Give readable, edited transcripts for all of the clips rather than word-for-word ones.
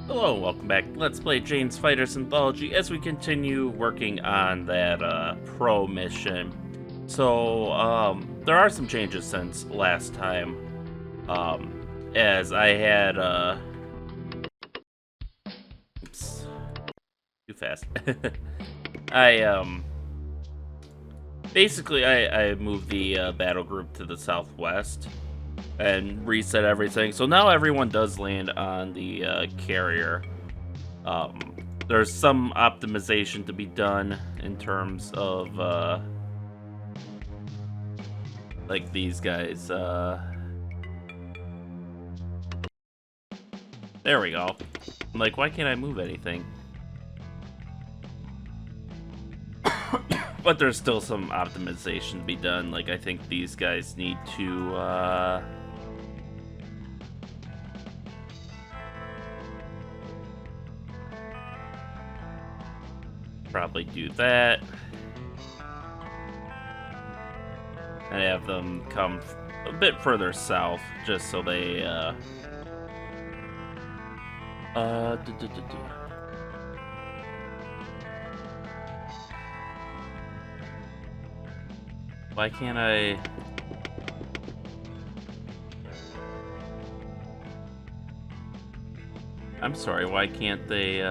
Hello, welcome back. Let's play Jane's Fighters Anthology as we continue working on that pro mission. So, there are some changes since last time. As I had, oops, too fast. I, basically, I moved the battle group to the southwest and reset everything. So now everyone does land on the carrier. There's some optimization to be done in terms of like these guys. There we go. I'm like, why can't I move anything? But there's still some optimization to be done. Like, I think these guys need to probably do that and have them come a bit further south just so they why can't I'm sorry, why can't they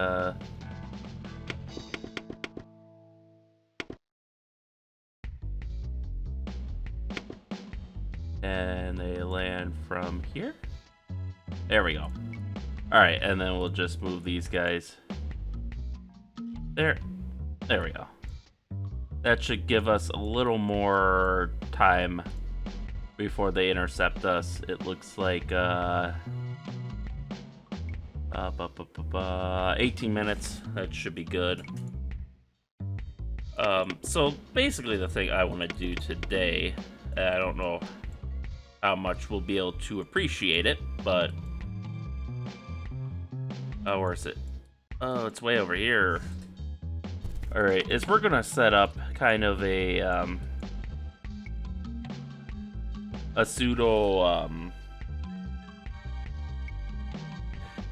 and they land from here? There we go. Alright, and then we'll just move these guys. There we go. That should give us a little more time before they intercept us. It looks like 18 minutes. That should be good. So basically the thing I want to do today, I don't know how much we'll be able to appreciate it, but where is it? Oh, it's way over here. Alright, is we're gonna set up kind of a pseudo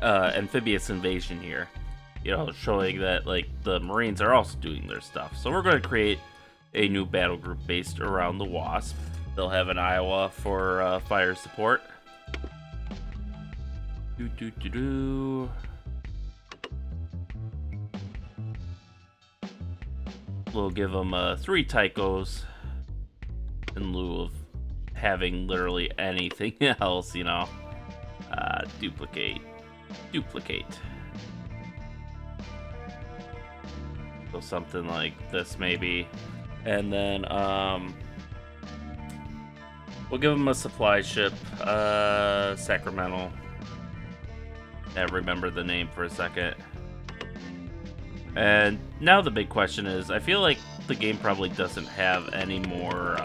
amphibious invasion here. You know, showing that like the Marines are also doing their stuff. So we're gonna create a new battle group based around the Wasp. They'll have an Iowa for fire support. We'll give them 3 Tychos in lieu of having literally anything else, you know. Duplicate. So something like this maybe. And then we'll give them a supply ship, Sacramento. I remember the name for a second. And now the big question is, I feel like the game probably doesn't have any more,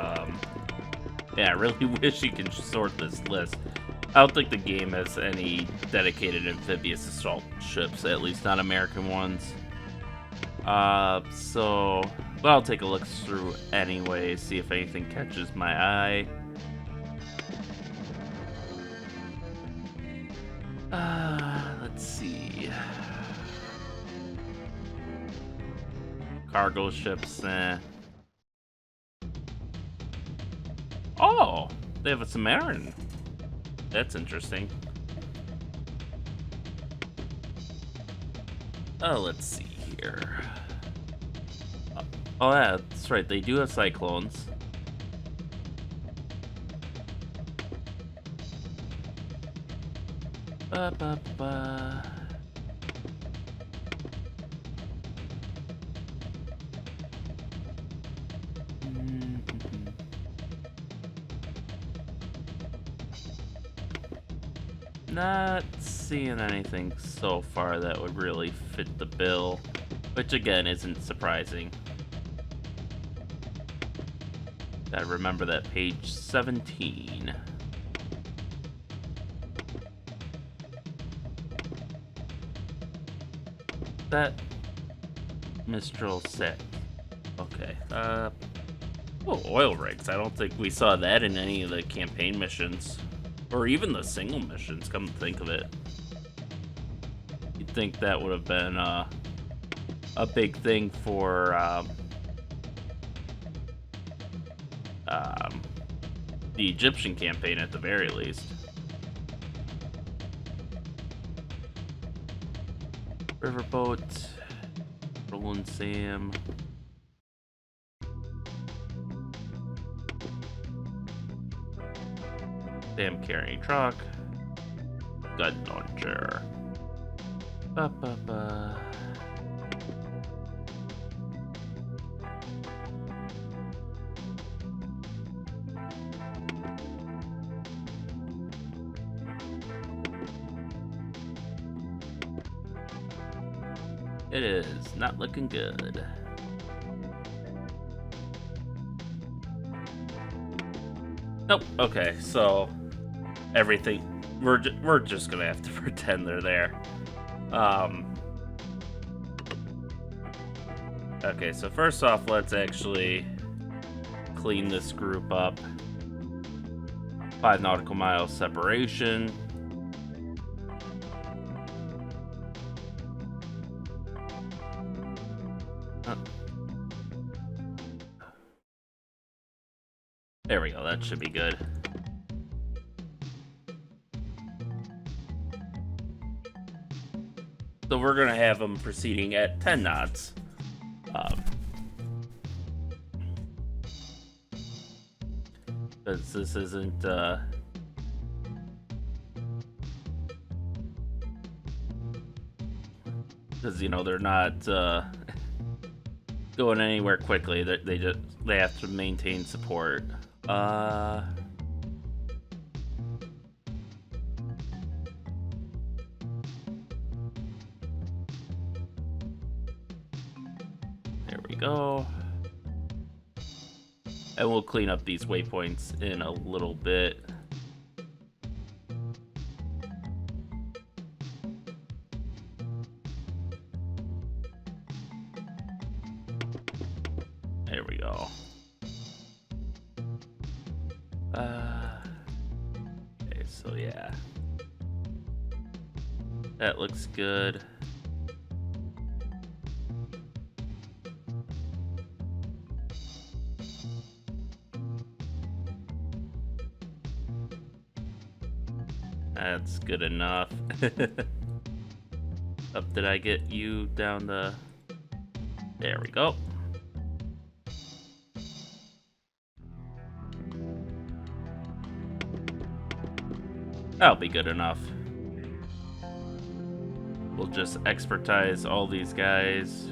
yeah, I really wish you can sort this list. I don't think the game has any dedicated amphibious assault ships, at least not American ones. But I'll take a look through anyway, see if anything catches my eye. Let's see. Cargo ships, Oh, they have a Samaritan. That's interesting. Oh, let's see here. Oh yeah, that's right, they do have cyclones. Not seeing anything so far that would really fit the bill, which again isn't surprising. Gotta remember that page 17. That Mistral set. Okay. Oh, oil rigs. I don't think we saw that in any of the campaign missions. Or even the single missions, come to think of it. think that would have been a big thing for the Egyptian campaign at the very least. Riverboat, Roland Sam. Sam carrying truck. Gun launcher. Ba ba ba. It is not looking good. Nope. Okay, so everything we're just gonna have to pretend they're there. Okay, so first off, let's actually clean this group up. 5 nautical miles separation. There we go, that should be good. So we're gonna have them proceeding at 10 knots. Because this isn't, because, you know, they're not, going anywhere quickly. They have to maintain support. There we go. And we'll clean up these waypoints in a little bit. There we go. Okay, so yeah. That looks good. That's good enough. Up, did I get you down the... There we go. That'll be good enough. We'll just expertise all these guys.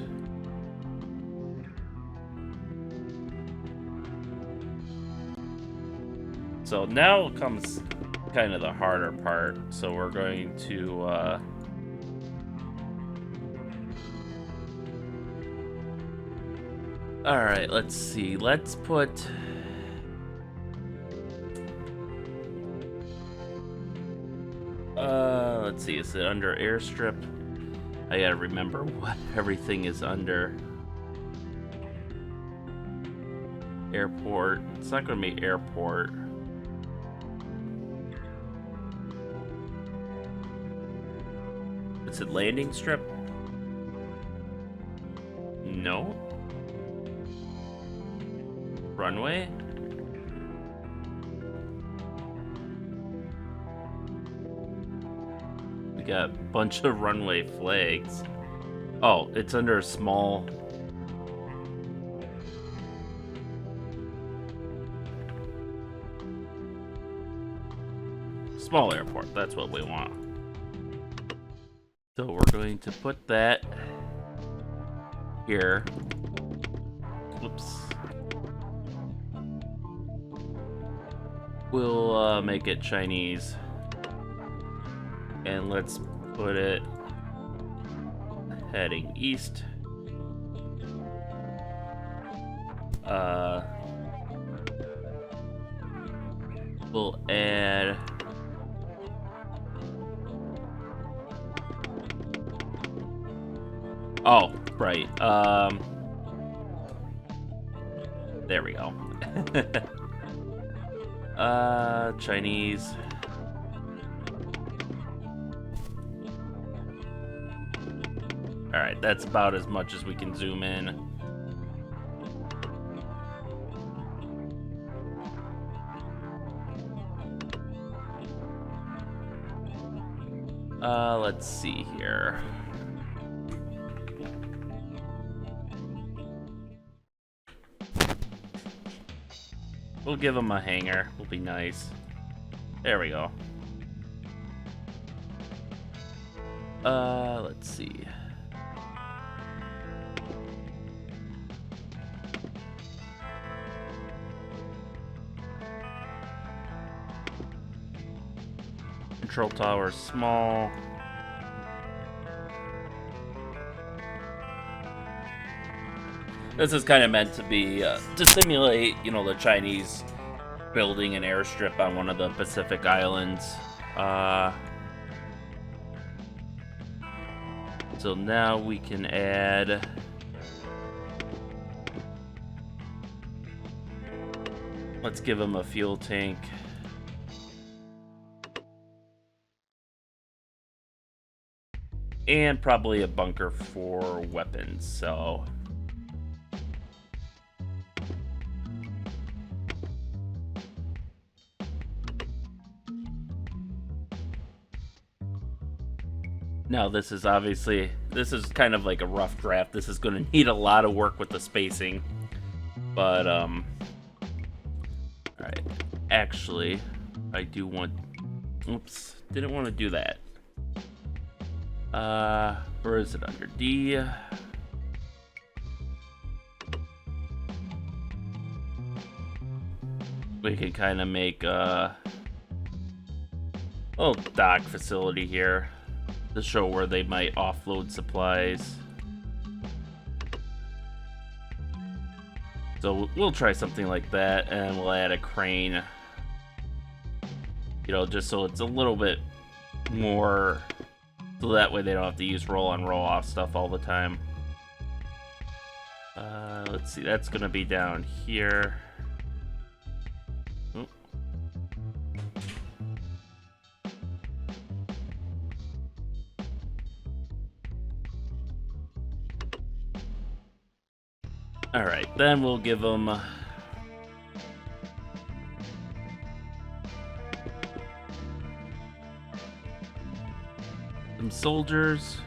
So now comes kind of the harder part. So we're going to all right, let's see. Let's put let's see, is it under airstrip? I gotta remember what everything is under. Airport. It's not gonna be airport. Is it landing strip? No. Runway? We got a bunch of runway flags. Oh, it's under a small... Small airport, that's what we want. So we're going to put that here. Whoops. We'll make it Chinese. And let's put it heading east. We'll add oh, right. There we go. Chinese. Alright, that's about as much as we can zoom in. Let's see here. We'll give him a hanger. Will be nice. There we go. Let's see. Control tower small. This is kind of meant to be to simulate, you know, the Chinese building an airstrip on one of the Pacific islands. So now we can add let's give him a fuel tank. And probably a bunker for weapons, so now this is kind of like a rough draft. This is going to need a lot of work with the spacing. But alright. Actually, I do want oops, didn't want to do that. Where is it? Under D. We can kind of make a little dock facility here to show where they might offload supplies. So we'll try something like that, and we'll add a crane. You know, just so it's a little bit more, so that way they don't have to use roll on roll off stuff all the time. Let's see, that's gonna be down here. Oh. All right, then we'll give them some soldiers.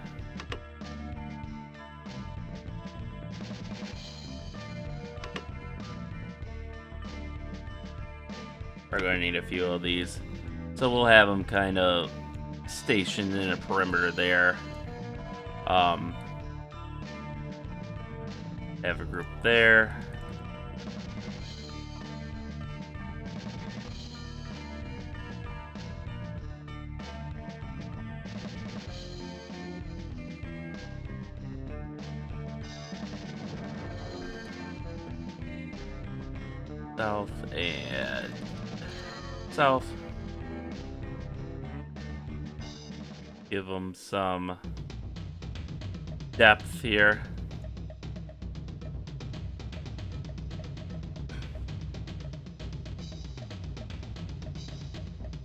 We're going to need a few of these. So we'll have them kind of stationed in a perimeter there. Have a group there. South and south. Give them some depth here.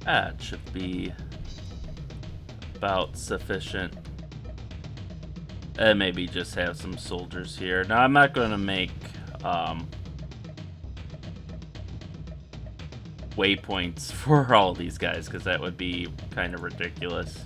That should be about sufficient. And maybe just have some soldiers here. Now I'm not going to make waypoints for all these guys, because that would be kind of ridiculous.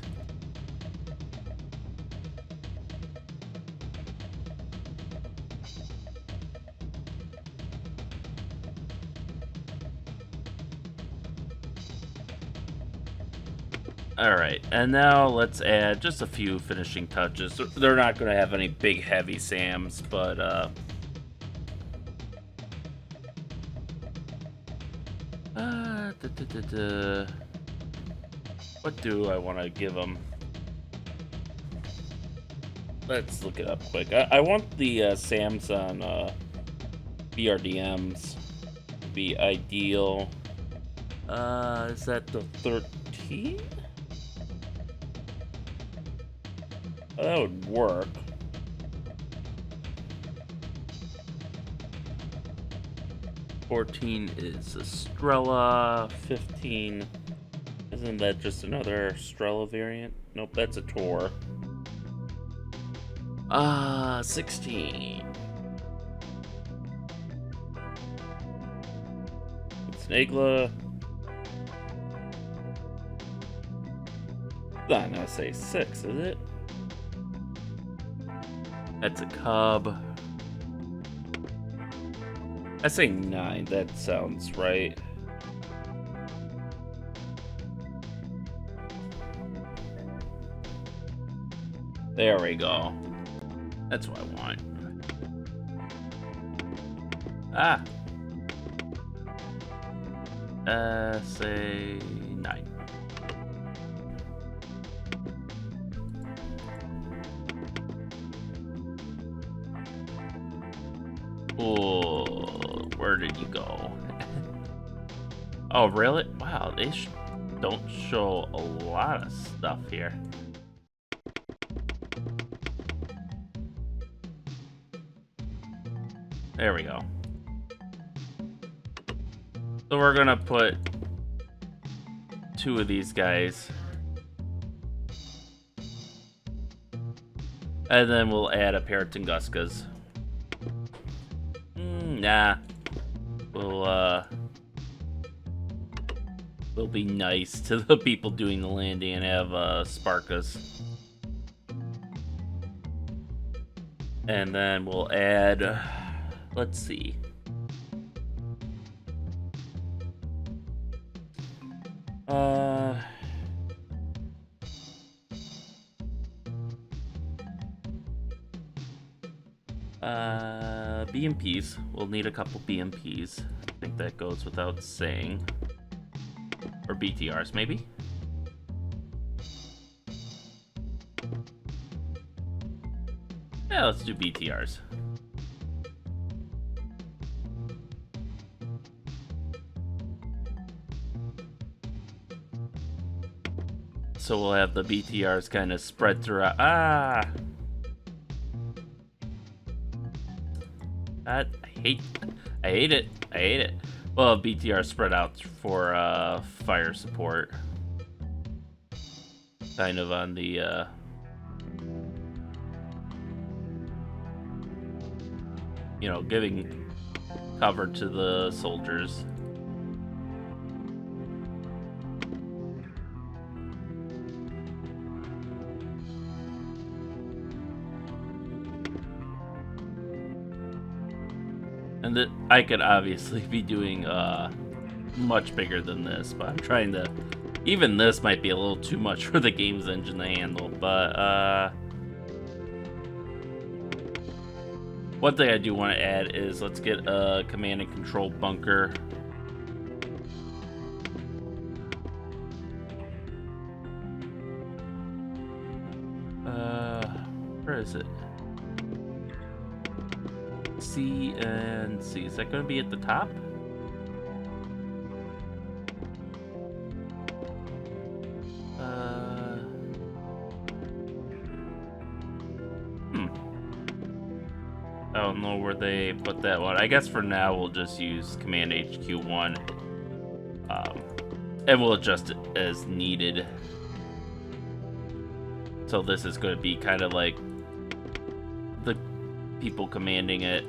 Alright, and now let's add just a few finishing touches. They're not going to have any big heavy SAMs, but what do I want to give them? Let's look it up quick. I want the SAMs on BRDMs to be ideal. Is that the 13? Oh, that would work. 14 is Estrella. 15. Isn't that just another Estrella variant? Nope, that's a Tor. 16. Snagla. I'm gonna say 6, is it? That's a cub. I say 9, that sounds right. There we go. That's what I want. Ah. Say 9. Oh, where did you go? Oh, really? Wow, they don't show a lot of stuff here. There we go. So we're gonna put 2 of these guys. And then we'll add a pair of Tunguskas. Nah. We'll be nice to the people doing the landing and have Sparkas. And then we'll add, let's see. BMPs. We'll need a couple BMPs. I think that goes without saying. Or BTRs, maybe? Yeah, let's do BTRs. So we'll have the BTRs kind of spread throughout. I hate it. I hate it. Well, BTR spread out for fire support. Kind of on the you know, giving cover to the soldiers. And that I could obviously be doing much bigger than this, but I'm trying to. Even this might be a little too much for the game's engine to handle, but one thing I do want to add is let's get a command and control bunker. Where is it? C and C. Is that going to be at the top? I don't know where they put that one. I guess for now we'll just use Command HQ1. And we'll adjust it as needed. So this is going to be kind of like the people commanding it.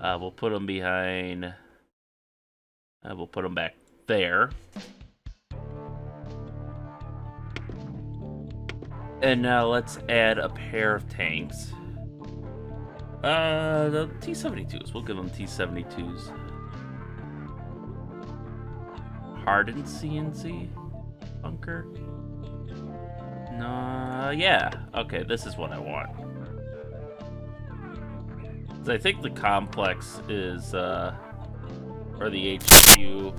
We'll put them behind. We'll put them back there. And now let's add a pair of tanks. The T-72s. We'll give them T-72s. Hardened CNC bunker. No, yeah. Okay, this is what I want. So I think the complex is, or the HQ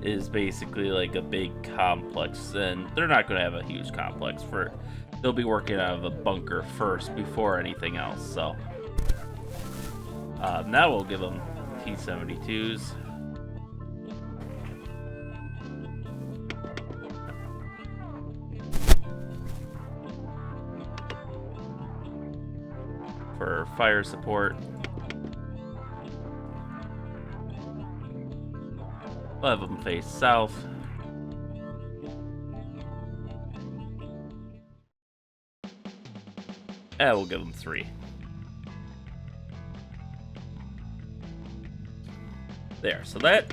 is basically like a big complex, and they're not going to have a huge complex. They'll be working out of a bunker first before anything else. So now we'll give them T-72s. For fire support. We'll have them face south. We'll give them 3. There, so that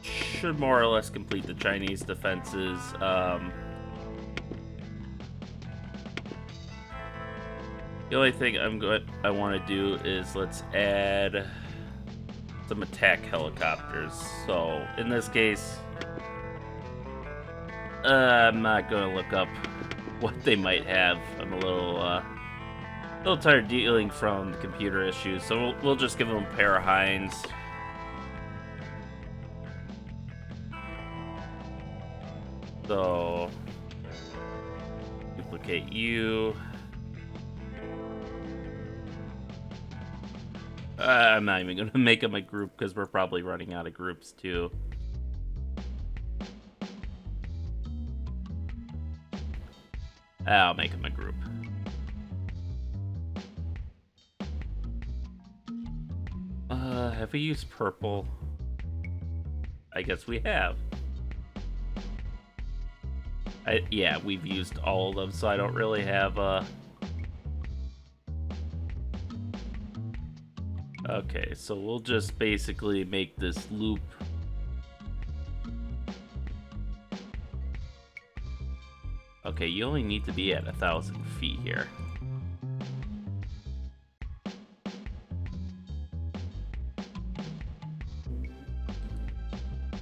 should more or less complete the Chinese defenses. The only thing I want to do is let's add some attack helicopters. So in this case, I'm not going to look up what they might have. I'm a little tired dealing from the computer issues, so we'll just give them a pair of Hinds. So duplicate you. I'm not even going to make them a group because we're probably running out of groups too. I'll make them a group. Have we used purple? I guess we have. Yeah, we've used all of them, so I don't really have Okay, so we'll just basically make this loop. Okay, you only need to be at 1,000 feet here.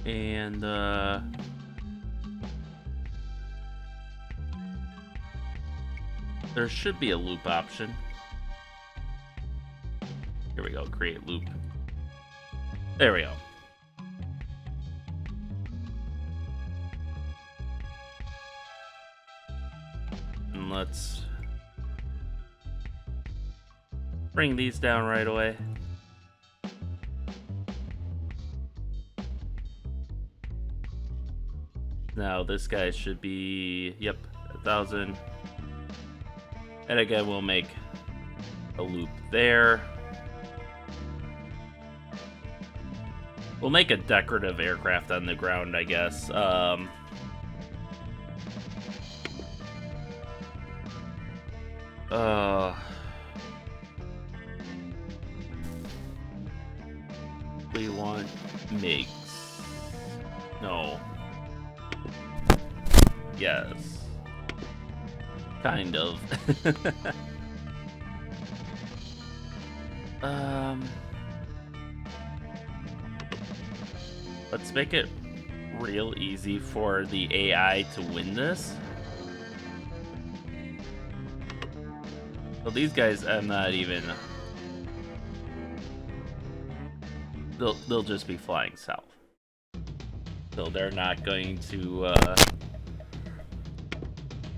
And there should be a loop option. Here we go, create loop. There we go. And let's bring these down right away. Now this guy should be, yep, 1,000. And again, we'll make a loop there. We'll make a decorative aircraft on the ground, I guess. We want MiGs. No. Yes. Kind of. Let's make it real easy for the AI to win this. So these guys, I'm not even... They'll just be flying south. So they're not going to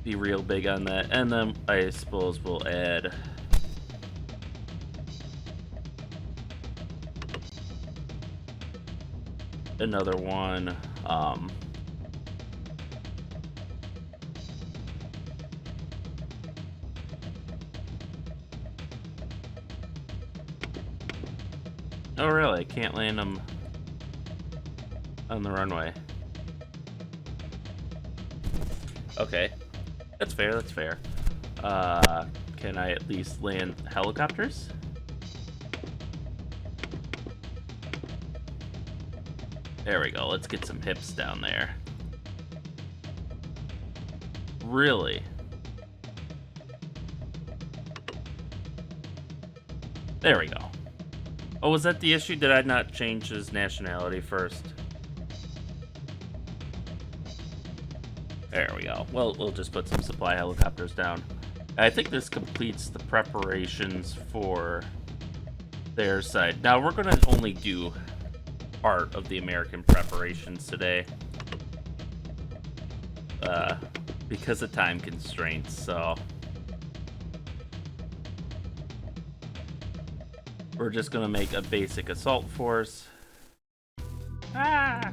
be real big on that. And then I suppose we'll add another one. Oh really? I can't land them on the runway. Okay. That's fair, that's fair. Can I at least land helicopters? There we go, let's get some hips down there. Really? There we go. Oh, was that the issue? Did I not change his nationality first? There we go. Well, we'll just put some supply helicopters down. I think this completes the preparations for their side. Now, we're going to only do part of the American preparations today. Because of time constraints, so... We're just going to make a basic assault force. Ah!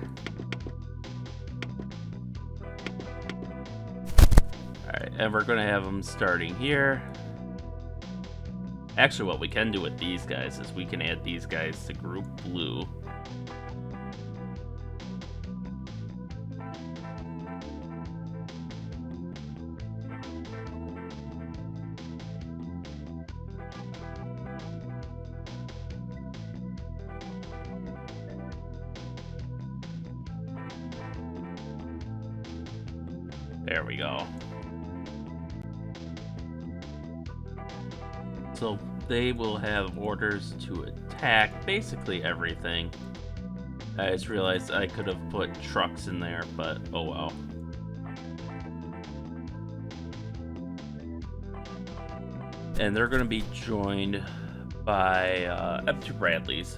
Alright, and we're going to have them starting here. Actually, what we can do with these guys is we can add these guys to Group Blue. There we go. So they will have orders to attack basically everything. I just realized I could have put trucks in there, but oh well. And they're going to be joined by F2 Bradleys.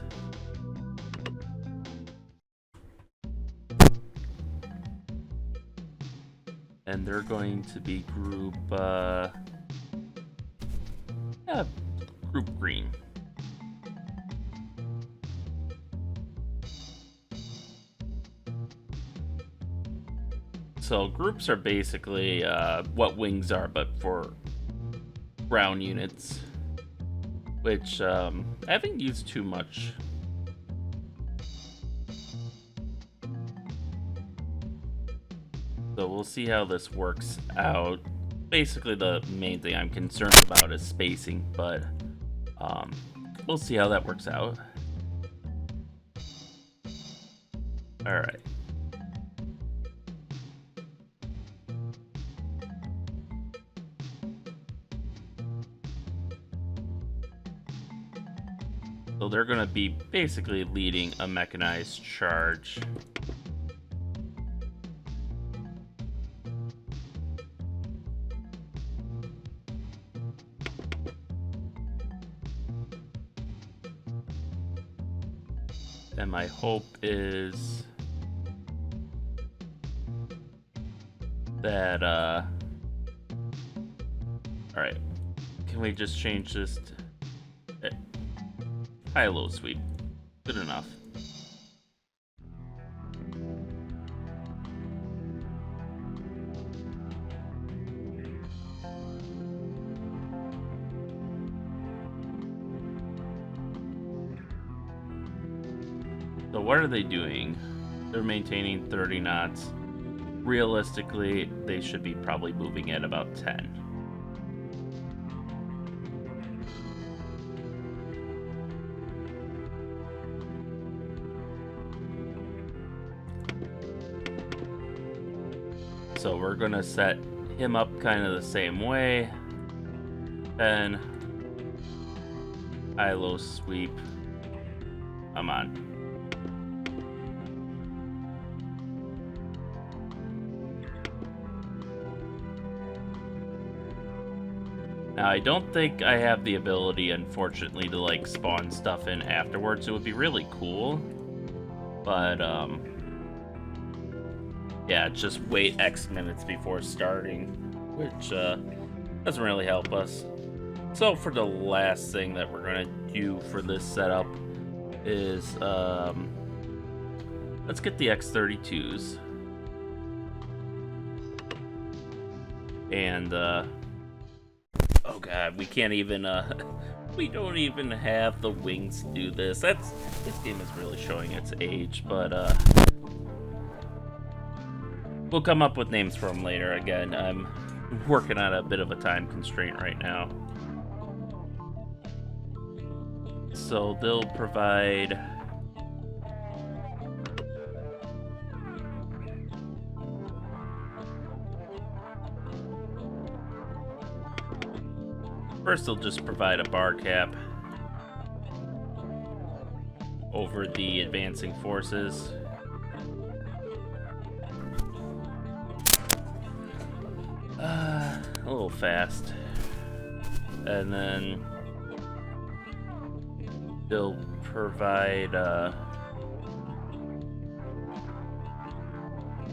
And they're going to be group green. So groups are basically what wings are, but for ground units, which I haven't used too much. So we'll see how this works out. Basically, the main thing I'm concerned about is spacing, but we'll see how that works out. All right. So they're going to be basically leading a mechanized charge. And my hope is that, all right, can we just change this to high-low sweep? Good enough. So what are they doing? They're maintaining 30 knots. Realistically, they should be probably moving at about 10. So we're gonna set him up kind of the same way. Then high-low sweep. Come on. Now, I don't think I have the ability, unfortunately, to, like, spawn stuff in afterwards. It would be really cool. But, yeah, just wait X minutes before starting, which, doesn't really help us. So, for the last thing that we're gonna do for this setup is, let's get the X-32s. And, oh god, we can't even, we don't even have the wings to do this. This game is really showing its age, but, we'll come up with names for them later. Again, I'm working on a bit of a time constraint right now. So they'll provide first, they'll just provide a bar cap over the advancing forces. A little fast. And then they'll provide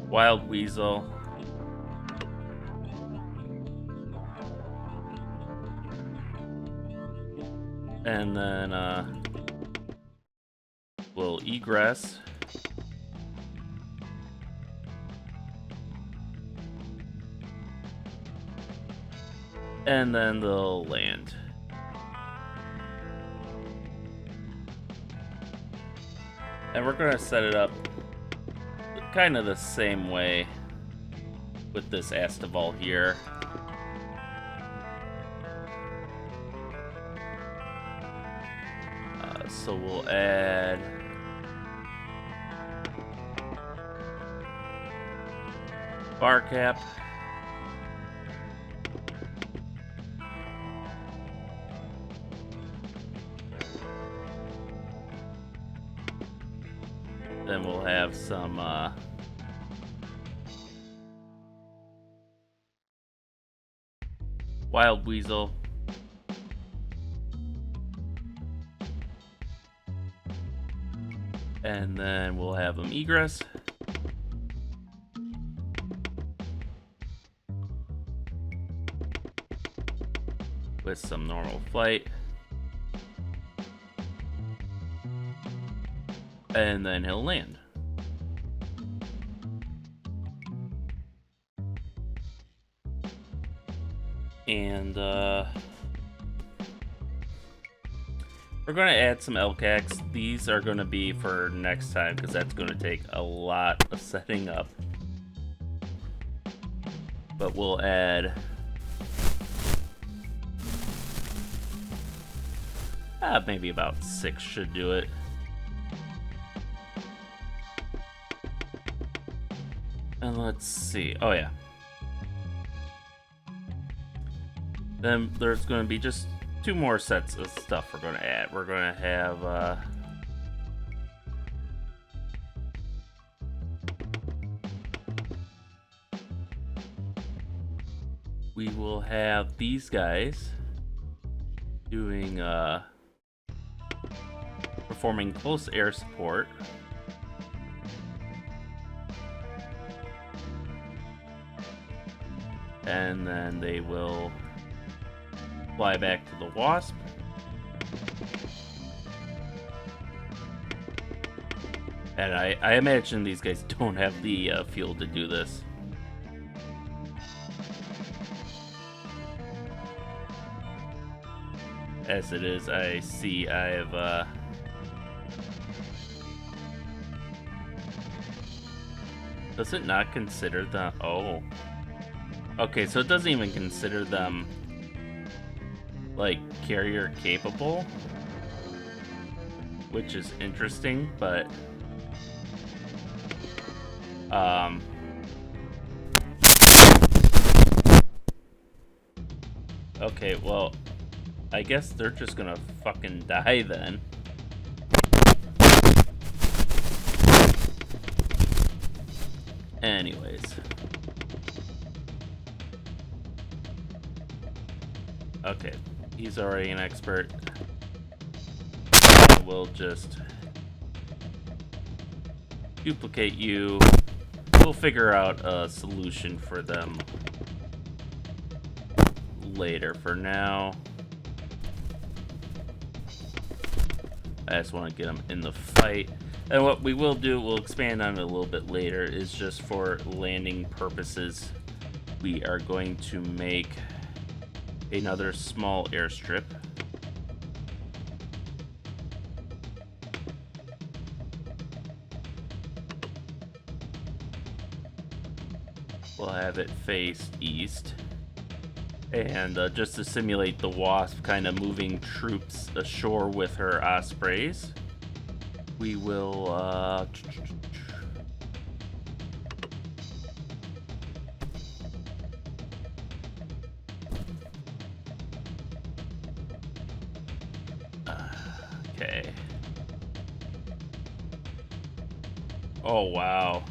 Wild Weasel. And then we'll egress. And then they'll land. And we're gonna set it up kind of the same way with this Astival here. So we'll add bar cap. some wild weasel. And then we'll have them egress. With some normal flight. And then he'll land. And we're going to add some LCACs. These are going to be for next time because that's going to take a lot of setting up. But we'll add maybe about 6 should do it. And let's see. Oh yeah. Then there's going to be just 2 more sets of stuff we're going to add. We're going to have we will have these guys doing performing close air support. And then they will fly back to the Wasp. And I imagine these guys don't have the fuel to do this. As it is, I see I have does it not consider the okay, so it doesn't even consider them like carrier capable, which is interesting, but okay, well, I guess they're just gonna fucking die then. Anyways. Okay, he's already an expert. We'll just duplicate you. We'll figure out a solution for them later. For now, I just want to get them in the fight. And what we will do, we'll expand on it a little bit later, is just for landing purposes, we are going to make another small airstrip. We'll have it face east. And just to simulate the Wasp kind of moving troops ashore with her Ospreys, we will okay. Oh wow.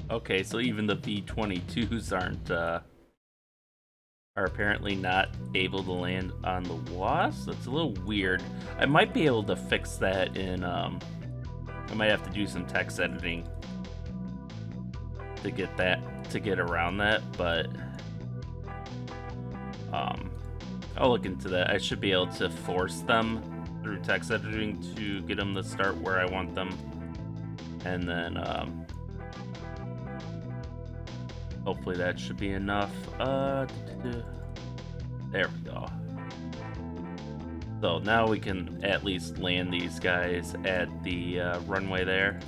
Okay, so even the V-22s are apparently not able to land on the Wasp. That's a little weird. I might be able to fix that in I might have to do some text editing to get around that, but I'll look into that. I should be able to force them through text editing to get them to start where I want them, and then hopefully that should be enough. There we go. So now we can at least land these guys at the runway there.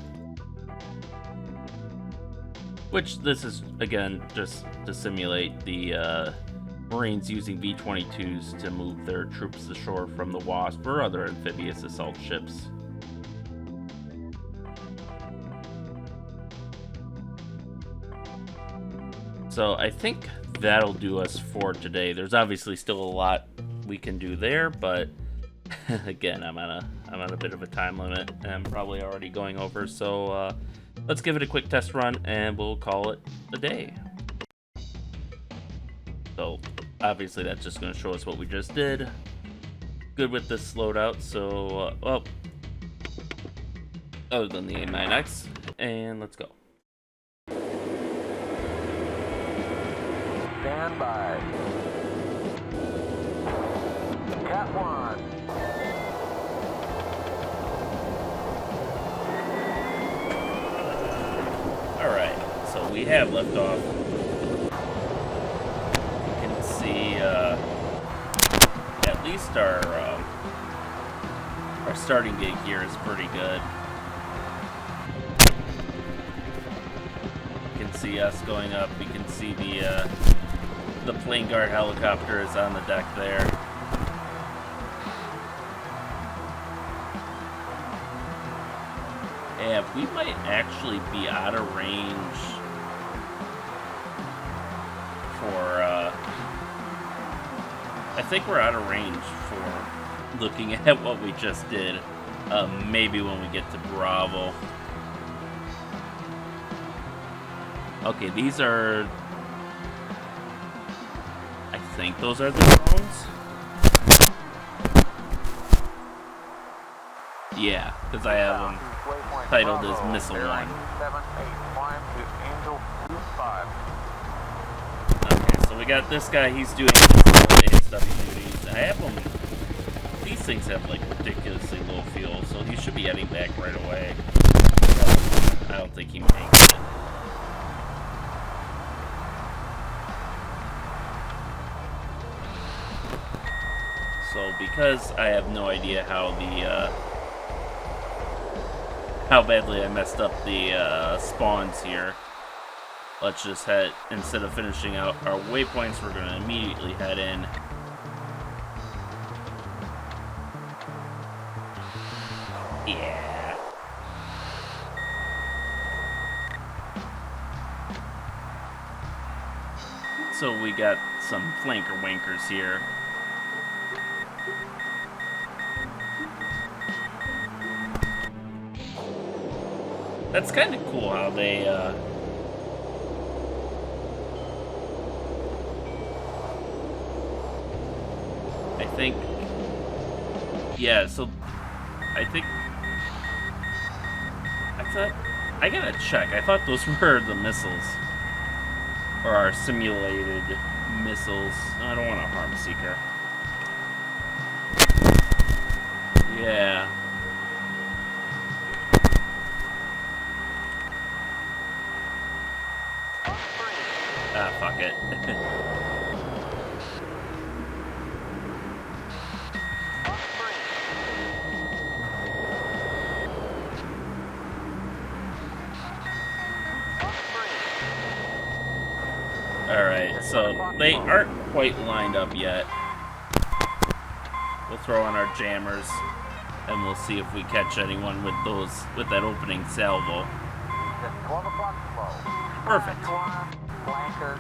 Which this is, again, just to simulate the Marines using V-22s to move their troops ashore from the Wasp or other amphibious assault ships. So I think that'll do us for today. There's obviously still a lot we can do there, but again, I'm on a bit of a time limit and I'm probably already going over, so let's give it a quick test run and we'll call it a day. So obviously that's just going to show us what we just did. Good with this loadout, so well, other than the A9X, and let's go. Stand by. Cat 1. Alright, so we have liftoff. You can see at least our starting gig here is pretty good. You can see us going up. We can see the plane guard helicopter is on the deck there. Yeah, we might actually be out of range for, I think we're out of range for looking at what we just did. Maybe when we get to Bravo. Okay, these are, I think those are the drones. Yeah, because I have them titled as Missile 1. Okay, so we got this guy, he's doing ASW duties. I have him, these things have like ridiculously low fuel, so he should be heading back right away. But I don't think he makes it. So because I have no idea how how badly I messed up the spawns here, let's just head, instead of finishing out our waypoints, we're going to immediately head in. Yeah. So we got some flanker wankers here. That's kind of cool how they, I think, yeah, so, I think, I gotta check, I thought those were the missiles, or our simulated missiles. I don't want to harm Seeker. Yeah. Ah, fuck it. Alright, so they aren't quite lined up yet. We'll throw on our jammers, and we'll see if we catch anyone with those, with that opening salvo. 12 o'clock slow. Perfect. Flanker.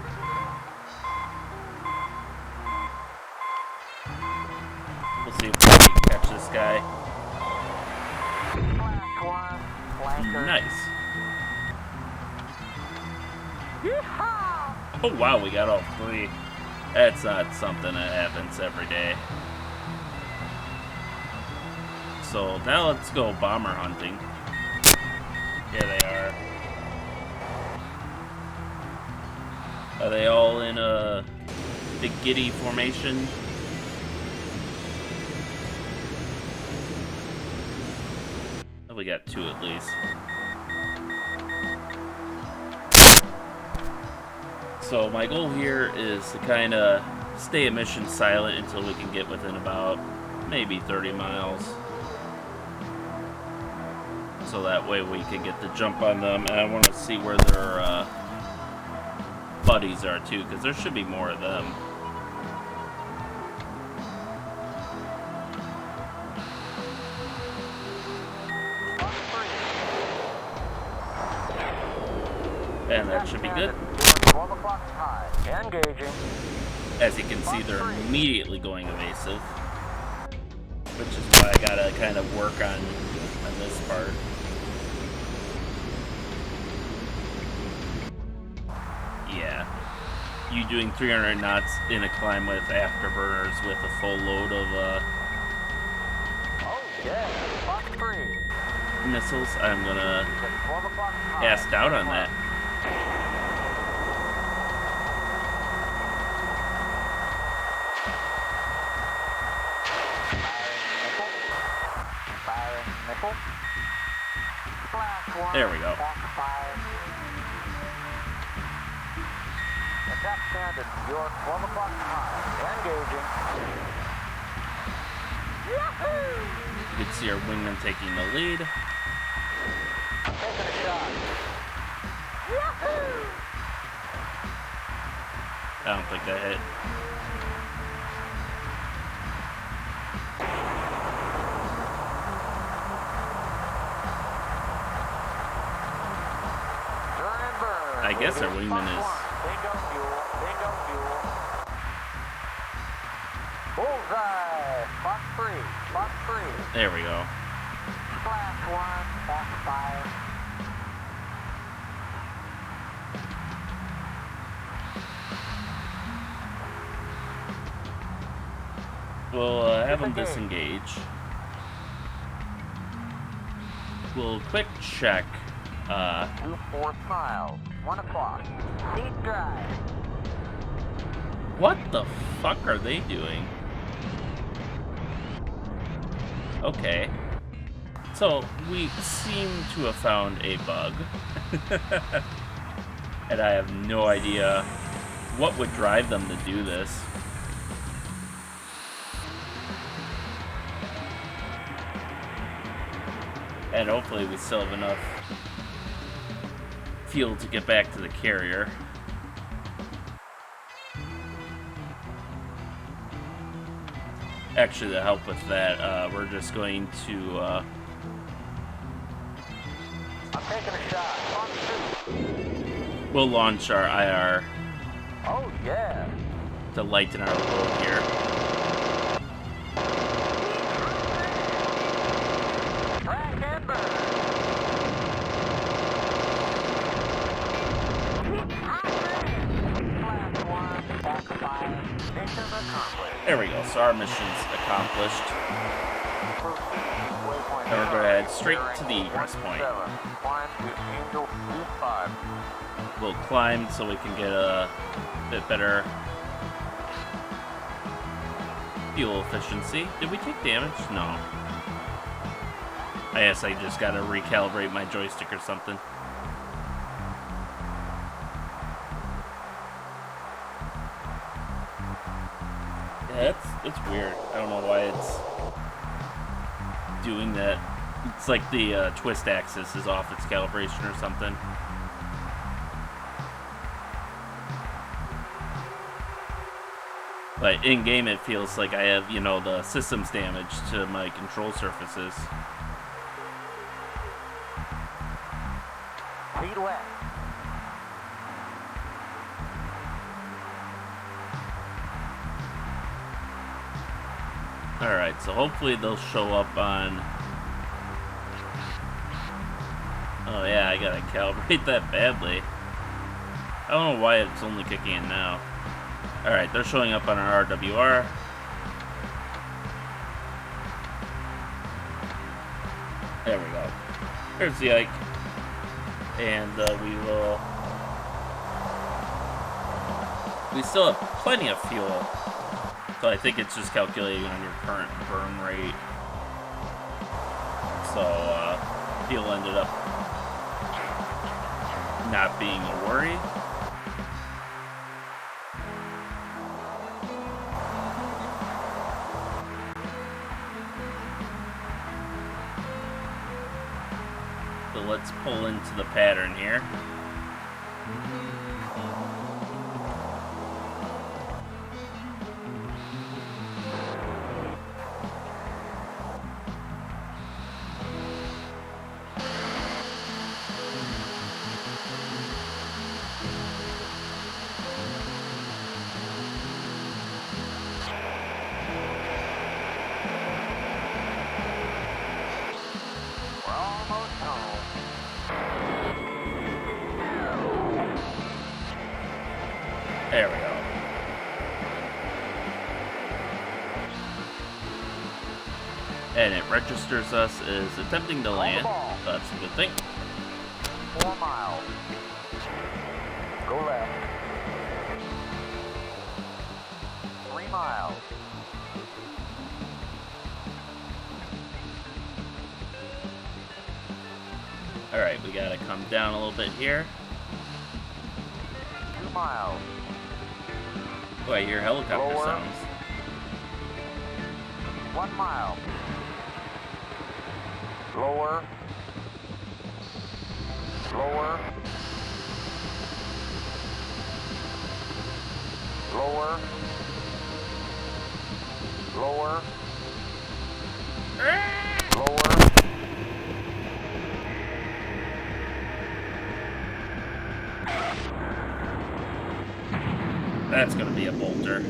We'll see if we can catch this guy. Flanker. Nice. Yeehaw! Oh wow, we got all three. That's not something that happens every day. So now let's go bomber hunting. Here they are. Are they all in a big giddy formation? Oh, we got two at least. So my goal here is to kind of stay emission silent until we can get within about maybe 30 miles. So that way we can get the jump on them, and I want to see where their buddies are too, because there should be more of them. And that should be good. 12 o'clock high. Engaging. As you can see, they're immediately going evasive, which is why I gotta kind of work on this part. Yeah. You doing 300 knots in a climb with afterburners with a full load of Oh, yeah. Fox 3. missiles, I'm gonna At 12 o'clock time. ask out on that. Firing missile. Blast 1. There we go. Backfire. Attack stand at your 12 o'clock time. Engaging. Yahoo! You can see our wingman taking the lead. Taking a shot. Yahoo! I don't think that hit. Turn and burn. I guess our Moving. wingman Fox is- 1. Bingo fuel. Bingo fuel. Bullseye. Fox 3. Fox 3. There we go. Blast 1. Backfire. We'll have him disengage. We'll quick check. 2 miles. 1 o'clock. Deep drive. What the fuck are they doing? Okay. So, we seem to have found a bug. And I have no idea what would drive them to do this. And hopefully we still have enough fuel to get back to the carrier. Actually, to help with that, we're just going to I'm taking a shot. On 2. we'll launch our IR Oh, yeah. to lighten our load here. Crack and burn. Blast 1. Backfire. Mission accomplished. There we go. So our mission's accomplished. Waypoint And we're going to head straight to the egress point. 7. Climb to Angel 25. We'll climb so we can get a bit better fuel efficiency. Did we take damage? No. I guess I just gotta recalibrate my joystick or something. Yeah, it's weird. I don't know why it's doing that. It's like the twist axis is off its calibration or something. But in game, it feels like I have, you know, the systems damage to my control surfaces. Feet wet. Alright, so hopefully they'll show up on... Oh yeah, I gotta calibrate that badly. I don't know why it's only kicking in now. Alright, they're showing up on our RWR. There we go. There's the Ike. And we still have plenty of fuel. So I think it's just calculating on your current burn rate. So fuel ended up not being a worry. So let's pull into the pattern here. We're almost home. There we go. And it registers us as attempting to land. So that's a good thing. 4 miles. Go left. 3 miles. Alright, we gotta come down a little bit here. 2 miles. Oh, I hear helicopter Lower. sounds. 1 mile. Lower. Lower. Lower. Lower. Lower. That's gonna be a bolter.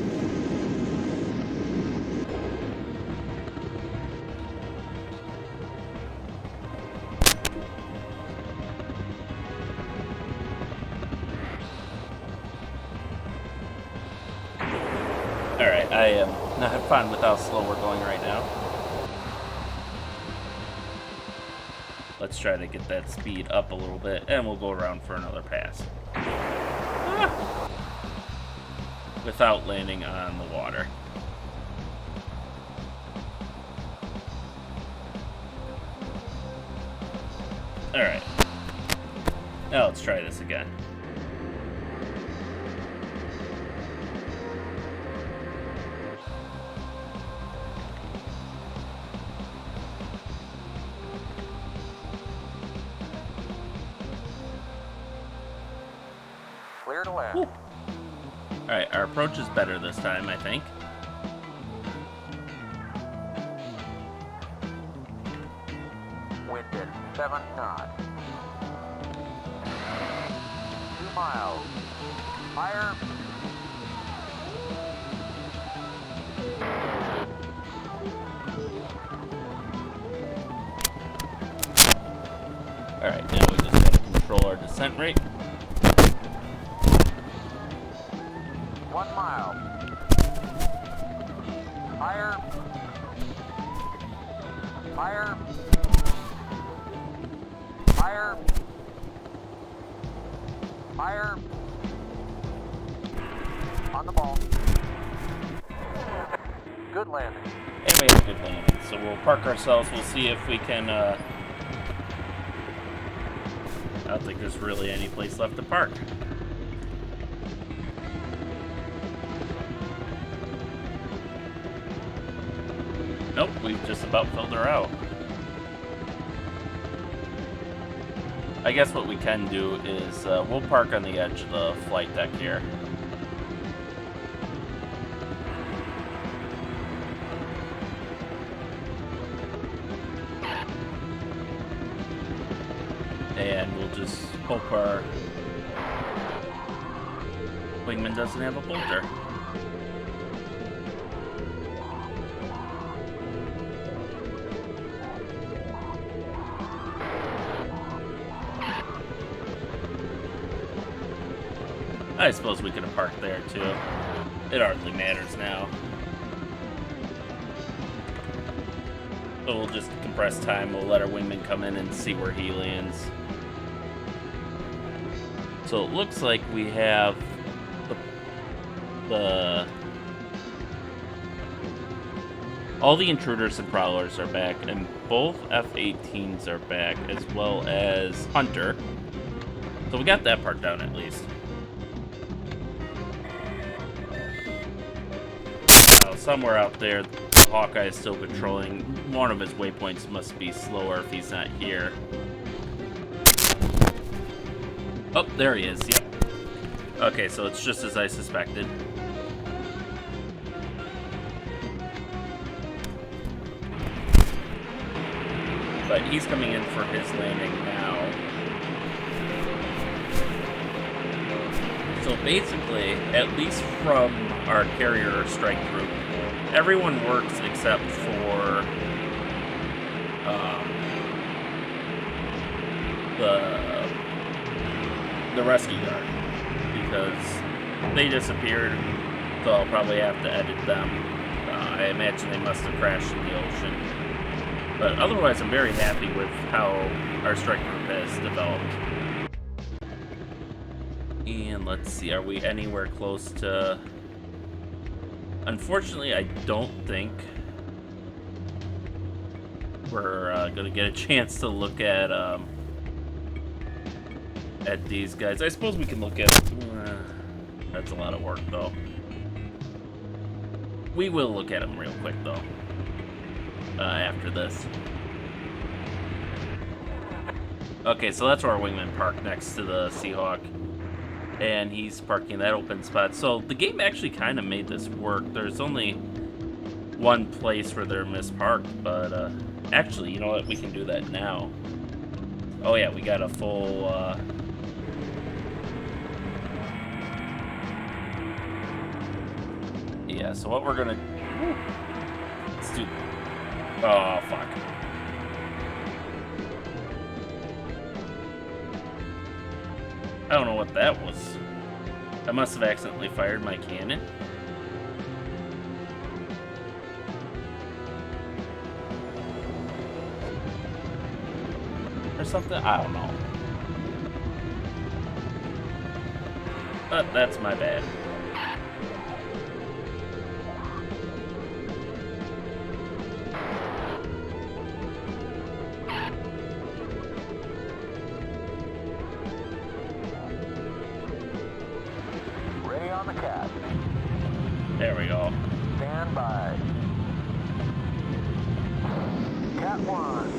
Alright, I am not fine with how slow we're going right now. Let's try to get that speed up a little bit, and we'll go around for another pass. Without landing on the water. Alright. Now let's try this again. Clear to land. Alright, our approach is better this time, I think. Wind at 7 knots. 2 miles. Fire. Alright, now we just gotta control our descent rate. 1 mile. Fire. Fire. Fire. Fire. On the ball. Good landing. And we have a good landing. So we'll park ourselves. We'll see if we can, I don't think there's really any place left to park. Nope, we've just about filled her out. I guess what we can do is we'll park on the edge of the flight deck here. And we'll just hope our wingman doesn't have a bolter. I suppose we could have parked there too. It hardly matters now. So we'll just compress time. We'll let our wingman come in and see where he lands. So it looks like we have all the intruders and prowlers are back, and both F-18s are back, as well as Hunter. So we got that part down at least. Somewhere out there, Hawkeye is still patrolling. One of his waypoints must be slower if he's not here. Oh, there he is, yep. Okay, so it's just as I suspected. But he's coming in for his landing now. So basically, at least from our carrier strike group, everyone works except for the rescue guard, because they disappeared, so I'll probably have to edit them. I imagine they must have crashed in the ocean. But otherwise, I'm very happy with how our strike group has developed. And let's see, are we anywhere close to... Unfortunately, I don't think we're going to get a chance to look at these guys. I suppose we can look at... that's a lot of work, though. We will look at them real quick, though, after this. Okay, so that's where our wingman parked, next to the Seahawk. And he's parking in that open spot. So the game actually kind of made this work. There's only one place where they're misparked, but actually, you know what? We can do that now. Oh yeah, we got a full... Yeah, so what we're gonna... Let's do... Oh, fuck. I don't know what that was. I must have accidentally fired my cannon. Or something? I don't know. But that's my bad. There we go. Stand by. Cat 1.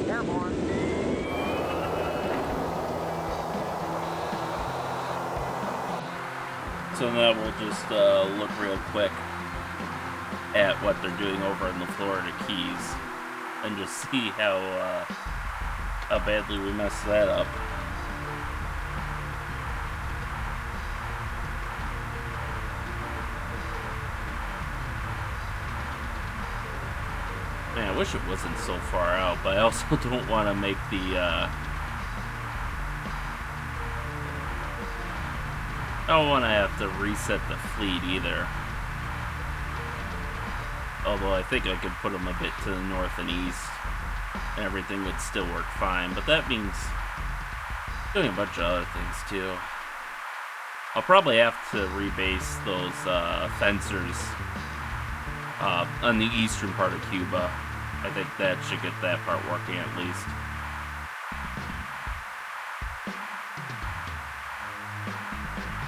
Airborne. So now we'll just look real quick at what they're doing over in the Florida Keys and just see how badly we messed that up. Man, I wish it wasn't so far out, but I also don't want to make the, I don't want to have to reset the fleet either. Although I think I could put them a bit to the north and east, and everything would still work fine. But that means doing a bunch of other things too. I'll probably have to rebase those fencers on the eastern part of Cuba. I think that should get that part working at least.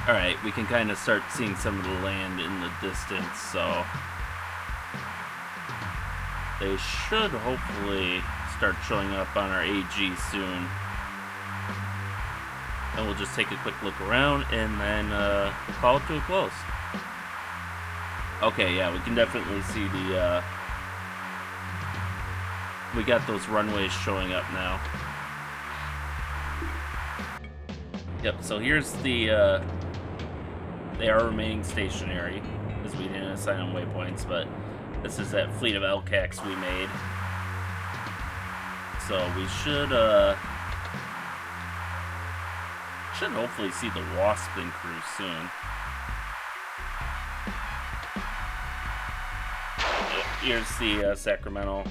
Alright, we can kind of start seeing some of the land in the distance, so they should hopefully start showing up on our AG soon. And we'll just take a quick look around and then call it to a close. Okay, yeah, we can definitely see the, we got those runways showing up now. Yep, so here's the, they are remaining stationary, because we didn't assign them waypoints, but this is that fleet of LCACs we made. So we should hopefully see the Waspin crew soon. Here's the Sacramento.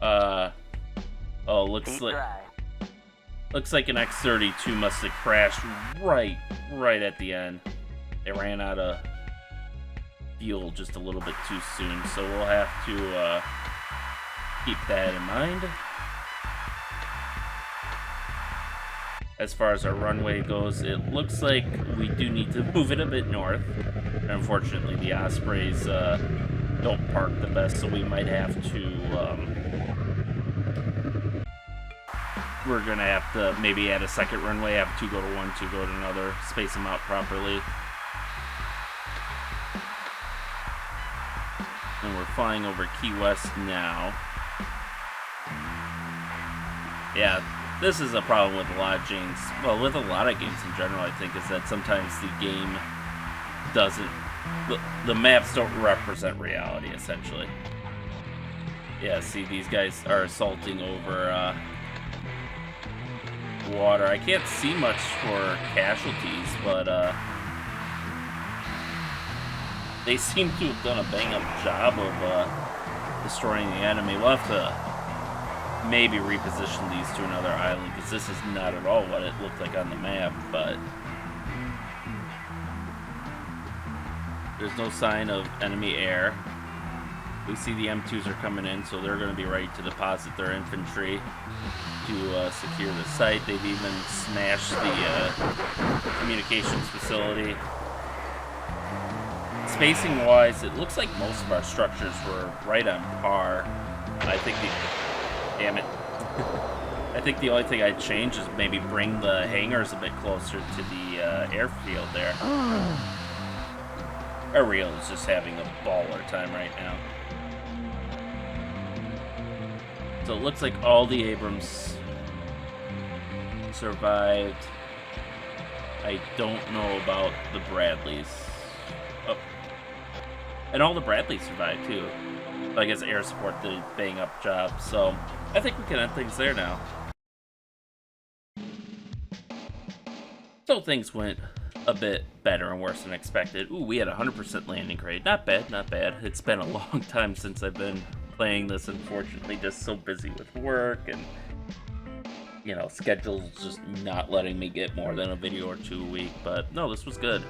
Oh, looks like an X-32 must have crashed right at the end. They ran out of fuel just a little bit too soon, so we'll have to keep that in mind. As far as our runway goes, it looks like we do need to move it a bit north. And unfortunately, the Ospreys don't park the best, so we might have to... we're going to have to maybe add a second runway, have two go to one, two go to another, space them out properly. And we're flying over Key West now. Yeah, this is a problem with a lot of games. Well, with a lot of games in general, I think, is that sometimes the game doesn't... The maps don't represent reality, essentially. Yeah, see, these guys are assaulting over water. I can't see much for casualties, but they seem to have done a bang-up job of destroying the enemy. We'll have to maybe reposition these to another island, because this is not at all what it looked like on the map, but there's no sign of enemy air. We see the M2s are coming in, so they're going to be ready to deposit their infantry to secure the site. They've even smashed the communications facility. Spacing-wise, it looks like most of our structures were right on par. I think damn it. I think the only thing I'd change is maybe bring the hangars a bit closer to the airfield there. Ariel is just having a baller time right now. So it looks like all the Abrams survived. I don't know about the Bradleys. Oh. And all the Bradleys survived too. I guess air support did a bang up job. So I think we can end things there now. So things went a bit better and worse than expected. Ooh, we had 100% landing grade. Not bad, not bad. It's been a long time since I've been playing this, unfortunately. Just so busy with work and, you know, schedules just not letting me get more than a video or two a week. But no, this was good.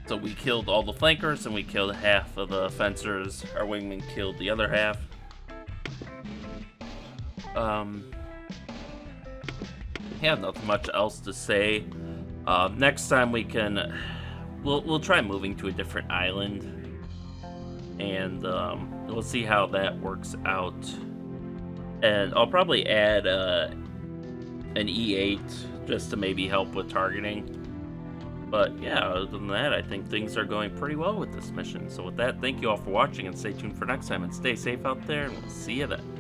So we killed all the flankers and we killed half of the fencers. Our wingman killed the other half. Yeah, nothing much else to say. Next time we can, we'll try moving to a different island, and we'll see how that works out. And I'll probably add an E8 just to maybe help with targeting. But yeah, other than that, I think things are going pretty well with this mission. So with that, thank you all for watching, and stay tuned for next time, and stay safe out there, and we'll see you then.